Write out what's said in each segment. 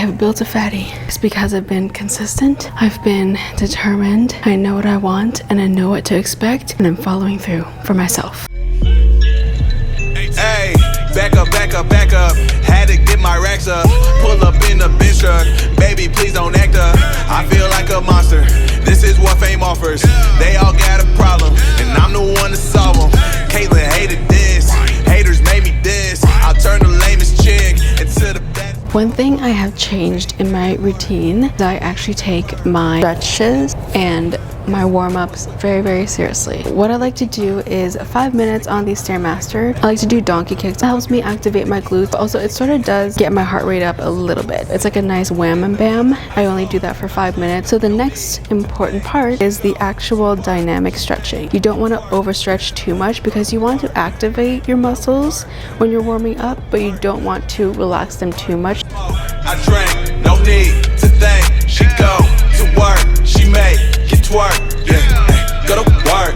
I've built a fatty. It's because I've been consistent, I've been determined, I know what I want and I know what to expect, and I'm following through for myself. Hey, back up, back up, back up. Had to get my racks up. Pull up in the bench truck. Baby, please don't act up. I feel like a monster. This is what fame offers. They all got a problem, and I'm the one to solve them. Caitlyn hated this. Haters made me this. I'll turn the lamest chick into the best. One thing I have changed in my routine is I actually take my stretches and my warm-ups very, very seriously. What I like to do is 5 minutes on the StairMaster. I like to do donkey kicks. It helps me activate my glutes. Also, it sort of does get my heart rate up a little bit. It's like a nice wham and bam. I only do that for 5 minutes. So the next important part is the actual dynamic stretching. You don't want to overstretch too much because you want to activate your muscles when you're warming up, but you don't want to relax them too much. I drank, no need to thank. She go to work, she make it twerk. Yeah, go to work,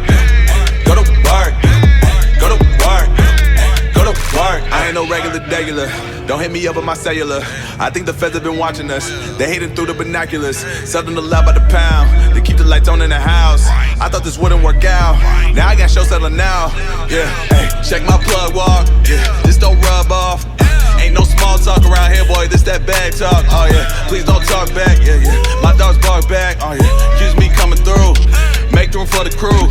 go to work, go to work, go to work. I ain't no regular. Don't hit me up on my cellular. I think the feds have been watching us. They hating through the binoculars. Selling the love by the pound. They keep the lights on in the house. I thought this wouldn't work out. Now I got show selling now. Yeah, hey, check my plug walk. Yeah, this don't rub off. Ain't no small talk around here, boy, this that bag talk. Oh yeah, please don't talk back, yeah, yeah. My dogs bark back, oh yeah. Excuse me coming through, make room for the crew.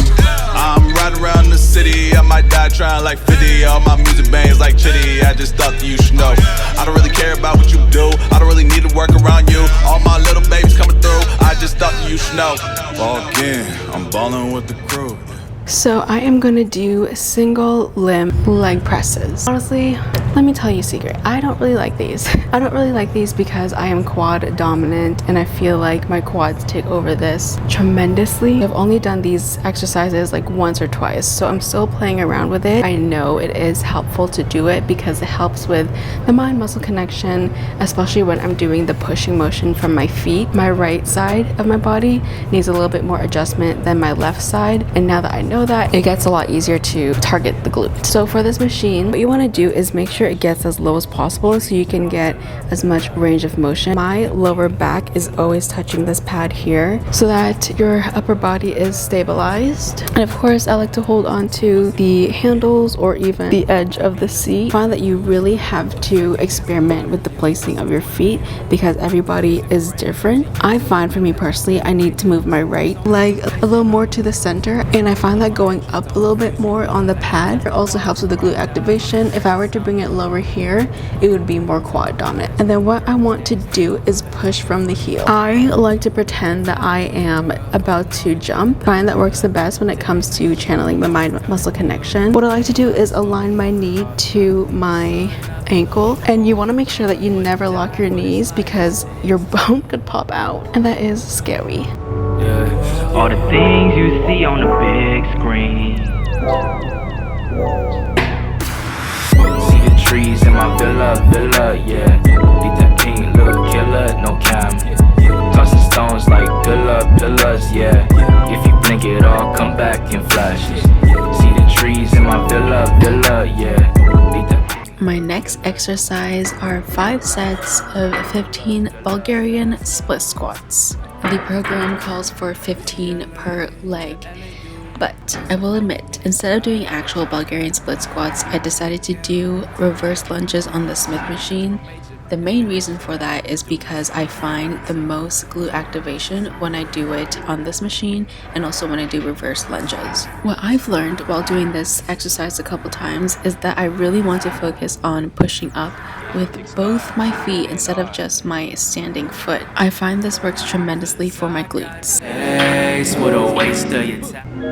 I'm riding around the city, I might die trying like 50. All my music bangs like Chitty, I just thought that you should know. I don't really care about what you do, I don't really need to work around you. All my little babies coming through, I just thought that you should know. Ball again, I'm balling with the crew. So I am gonna do single limb leg presses. Honestly, let me tell you a secret. I don't really like these. I don't really like these because I am quad dominant and I feel like my quads take over this tremendously. I've only done these exercises like once or twice, so I'm still playing around with it. I know it is helpful to do it because it helps with the mind-muscle connection, especially when I'm doing the pushing motion from my feet. My right side of my body needs a little bit more adjustment than my left side, and now that I know that, it gets a lot easier to target the glute. So for this machine, what you want to do is make sure it gets as low as possible so you can get as much range of motion. My lower back is always touching this pad here so that your upper body is stabilized. And of course, I like to hold on to the handles or even the edge of the seat. I find that you really have to experiment with the placing of your feet because everybody is different. I find for me personally, I need to move my right leg a little more to the center, and I find that going up a little bit more on the pad also helps with the glute activation. If I were to bring it lower here, it would be more quad dominant. And then what I want to do is push from the heel. I like to pretend that I am about to jump. I find that works the best when it comes to channeling the mind muscle connection. What I like to do is align my knee to my ankle, and you want to make sure that you never lock your knees because your bone could pop out, and that is scary. Yeah. All the things you see on the big screen. See the trees in my villa, yeah. Beat that king, little killer, no cam. Tossing stones like pillars, yeah. If you blink it all, come back in flashes. See the trees in my villa, yeah. Beat that. My next exercise are 5 sets of 15 Bulgarian split squats. The program calls for 15 per leg, but I will admit, instead of doing actual Bulgarian split squats, I decided to do reverse lunges on the Smith machine. The main reason for that is because I find the most glute activation when I do it on this machine and also when I do reverse lunges. What I've learned while doing this exercise a couple times is that I really want to focus on pushing up with both my feet instead of just my standing foot. I find this works tremendously for my glutes. What a waste of your time.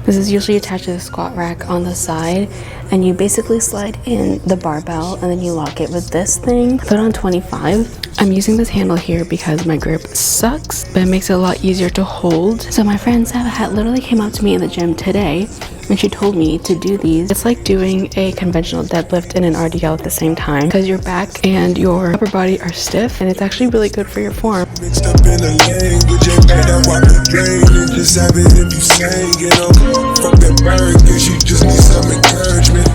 This is usually attached to the squat rack on the side, and you basically slide in the barbell and then you lock it with this thing. Put on 25. I'm using this handle here because my grip sucks, but it makes it a lot easier to hold. So my friend Sabahat literally came up to me in the gym today and she told me to do these. It's like doing a conventional deadlift and an RDL at the same time because your back and your upper body are stiff, and it's actually really good for your form. Mixed up in a language, and I walk the drain and just have it if you say, you know. Fuck that bird, guess you just need some encouragement.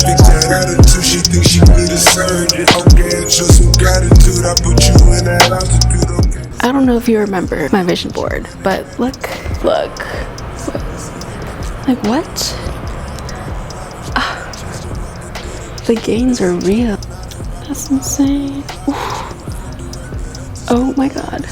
Fix that attitude, she thinks she need a surgeon. Okay, show some gratitude, I put you in that altitude, okay. I don't know if you remember my vision board, but look. Like what? The gains are real. That's insane. Oh my god.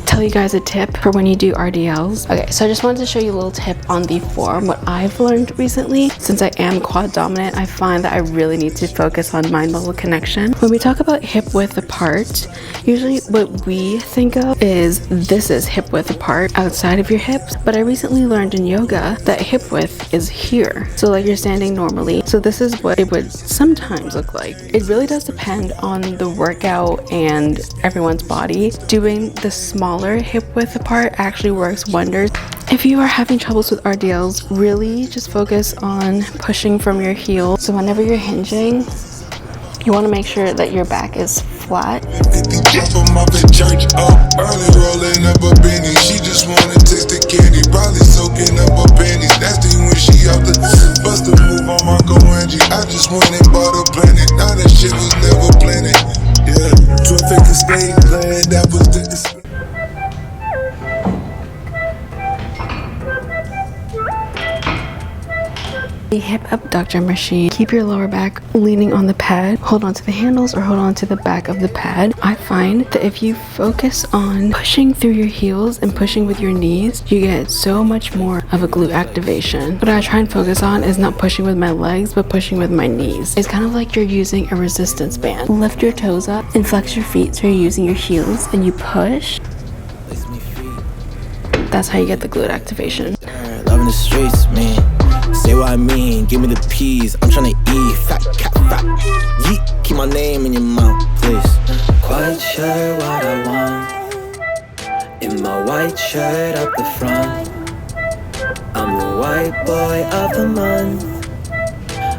Tell you guys a tip for when you do RDLs. Okay, so I just wanted to show you a little tip on the form. What I've learned recently, since I am quad dominant, I find that I really need to focus on mind-muscle connection. When we talk about hip width apart, usually what we think of is this is hip width apart outside of your hips, but I recently learned in yoga that hip width is here. So like you're standing normally. So this is what it would sometimes look like. It really does depend on the workout and everyone's body. Doing the smaller hip width apart actually works wonders. If you are having troubles with RDLs, really just focus on pushing from your heel. So whenever you're hinging, you want to make sure that your back is flat. 50 drop 'em off at church, early rolling up a penny. She just wanna taste the candy, probably soaking up her panties. Nasty when she off the bust a move on Marco Angie. I just went and bought a planet, now that shit was never planned. Yeah, 12 acre state land, that was the The hip abductor machine. Keep your lower back leaning on the pad. Hold on to the handles or hold on to the back of the pad. I find that if you focus on pushing through your heels and pushing with your knees, you get so much more of a glute activation. What I try and focus on is not pushing with my legs, but pushing with my knees. It's kind of like you're using a resistance band. Lift your toes up and flex your feet so you're using your heels and you push. That's how you get the glute activation. Loving the streets, man. Say what I mean, give me the peas. I'm tryna eat, fat cat, fat. Yeet, keep my name in your mouth, please. Quite sure what I want. In my white shirt up the front. I'm the white boy of the month.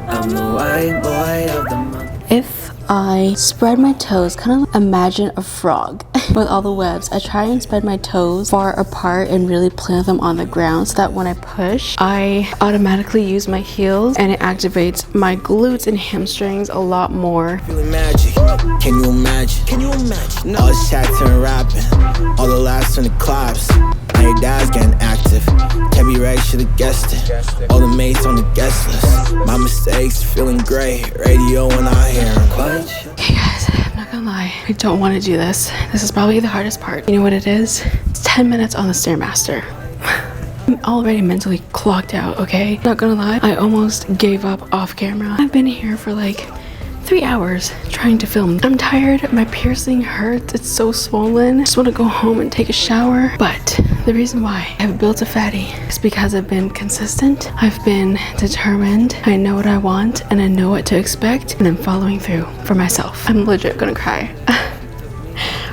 I'm the white boy of the month. If I spread my toes, kind of imagine a frog with all the webs. I try and spread my toes far apart and really plant them on the ground so that when I push, I automatically use my heels and it activates my glutes and hamstrings a lot more. Feeling magic, can you imagine? Can you imagine? All this chat turn rapping, all the laughs turn to claps. Now your dad's getting active, can't be right, should've guessed it. All the mates on the guest list, my mistakes, feeling great. Radio when I hear 'em. Hey guys, I'm not gonna lie, I don't want to do this. This is probably the hardest part. You know what it is? It's 10 minutes on the StairMaster. I'm already mentally clocked out, okay? Not gonna lie, I almost gave up off camera. I've been here for like 3 hours trying to film. I'm tired, my piercing hurts, it's so swollen. I just want to go home and take a shower. But the reason why I've built a fatty is because I've been consistent, I've been determined, I know what I want and I know what to expect, and I'm following through for myself. I'm legit gonna cry.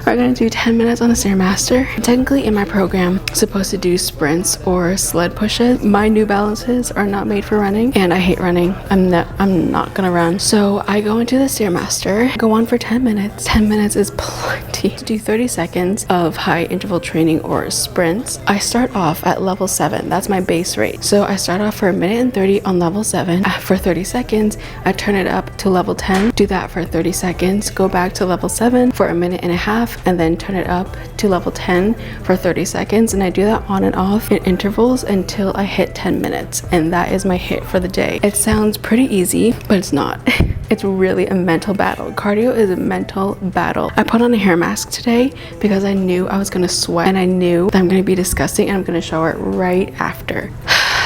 We're gonna do 10 minutes on the StairMaster. Technically in my program, I'm supposed to do sprints or sled pushes. My New Balances are not made for running and I hate running. I'm not gonna run. So I go into the StairMaster, go on for 10 minutes. 10 minutes is plenty. To do 30 seconds of high interval training or sprints, I start off at level 7. That's my base rate. So I start off for 1 minute and 30 on level 7. For 30 seconds, I turn it up to level 10. Do that for 30 seconds, go back to level 7 for 1.5 minutes, and then turn it up to level 10 for 30 seconds. And I do that on and off in intervals until I hit 10 minutes. And that is my hit for the day. It sounds pretty easy, but it's not. It's really a mental battle. Cardio is a mental battle. I put on a hair mask today because I knew I was gonna sweat and I knew that I'm gonna be disgusting and I'm gonna shower right after.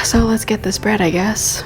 So let's get this bread, I guess.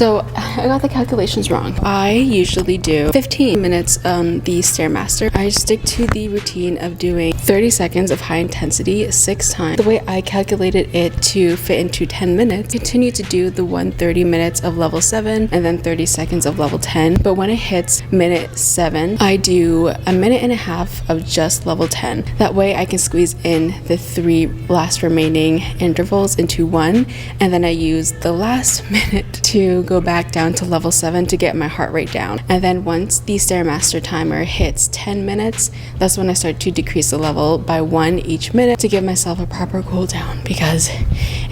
So I got the calculations wrong. I usually do 15 minutes on the StairMaster. I stick to the routine of doing 30 seconds of high intensity 6 times. The way I calculated it to fit into 10 minutes, continue to do the 130 minutes of level 7 and then 30 seconds of level 10. But when it hits minute 7, I do a minute and a half of just level 10. That way I can squeeze in the 3 last remaining intervals into one, and then I use the last minute to go back down to level 7 to get my heart rate down. And then once the StairMaster timer hits 10 minutes, that's when I start to decrease the level by 1 each minute to give myself a proper cool down, because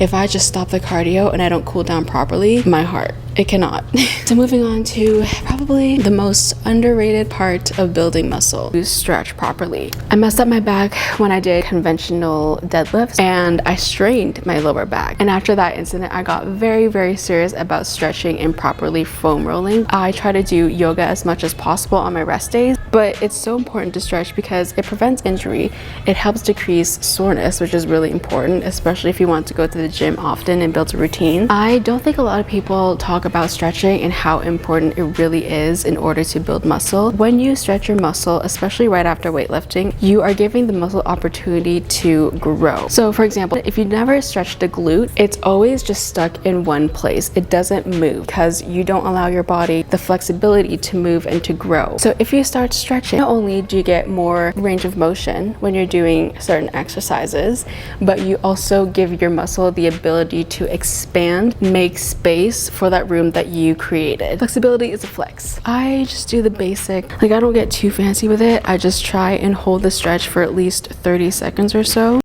if I just stop the cardio and I don't cool down properly, my heart, it cannot. So moving on to probably the most underrated part of building muscle, to stretch properly. I messed up my back when I did conventional deadlifts and I strained my lower back. And after that incident, I got very serious about stretching and properly foam rolling. I try to do yoga as much as possible on my rest days, but it's so important to stretch because it prevents injury. It helps decrease soreness, which is really important, especially if you want to go to the gym often and build a routine. I don't think a lot of people talk about stretching and how important it really is in order to build muscle. When you stretch your muscle, especially right after weightlifting, you are giving the muscle opportunity to grow. So for example, if you never stretch the glute, it's always just stuck in one place. It doesn't move because you don't allow your body the flexibility to move and to grow. So if you start stretching, not only do you get more range of motion when you're doing certain exercises, but you also give your muscle the ability to expand, make space for that room that you created. Flexibility is a flex. I just do the basic, like I don't get too fancy with it. I just try and hold the stretch for at least 30 seconds or so.